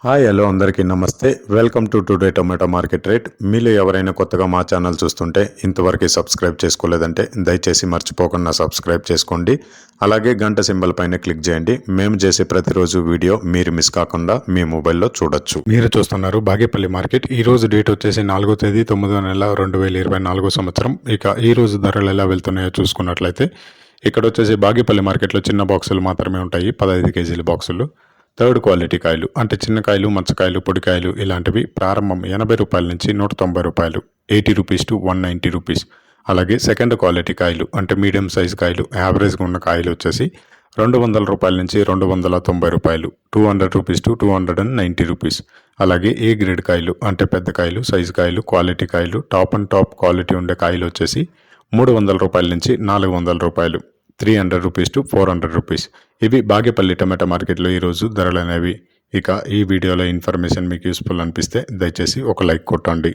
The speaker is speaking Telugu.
హాయ్ హలో అందరికీ నమస్తే. Welcome to today tomato market rate. మీలో ఎవరైనా కొత్తగా మా ఛానల్ చూస్తుంటే ఇంతవరకు సబ్స్క్రైబ్ చేసుకోలేదంటే దయచేసి మర్చిపోకుండా సబ్స్క్రైబ్ చేసుకోండి. అలాగే గంట సింబల్ పైన క్లిక్ చేయండి. మేము చేసే ప్రతిరోజు వీడియో మీరు మిస్ కాకుండా మీ మొబైల్లో చూడొచ్చు. మీరు చూస్తున్నారు బాగేపల్లి మార్కెట్. ఈ రోజు డేట్ వచ్చేసి 4వ తేదీ 9వ నెల 2024 సంవత్సరం. ఇక ఈ రోజు ధరలు ఎలా వెళ్తున్నాయో చూసుకున్నట్లయితే ఇక్కడ వచ్చేసి బాగేపల్లి మార్కెట్లో చిన్న బాక్సులు మాత్రమే ఉంటాయి, 15 కేజీల బాక్సులు. థర్డ్ క్వాలిటీ కాయలు అంటే చిన్న కాయలు, మచ్చకాయలు, పొడికాయలు ఇలాంటివి ప్రారంభం 80 రూపాయల నుంచి 190 రూపాయలు, 80 రూపీస్ టు 190 రూపీస్. అలాగే సెకండ్ క్వాలిటీ కాయలు అంటే మీడియం సైజ్ కాయలు, యావరేజ్గా ఉన్న కాయలు వచ్చేసి 200 రూపాయల నుంచి 290 రూపాయలు, 200 రూపీస్ టు 290 రూపీస్. అలాగే ఏ గ్రేడ్ కాయలు అంటే పెద్ద కాయలు, సైజు కాయలు, క్వాలిటీ కాయలు, టాప్ అండ్ టాప్ క్వాలిటీ ఉండే కాయలు వచ్చేసి 300 రూపాయల నుంచి 400 రూపాయలు, 300 రూపీస్ టు 400 రూపీస్. ఇవి బాగేపల్లి టమాటా మార్కెట్లో ఈరోజు ధరలు అనేవి. ఇక ఈ వీడియోలో ఇన్ఫర్మేషన్ మీకు యూస్ఫుల్ అనిపిస్తే దయచేసి ఒక లైక్ కొట్టండి.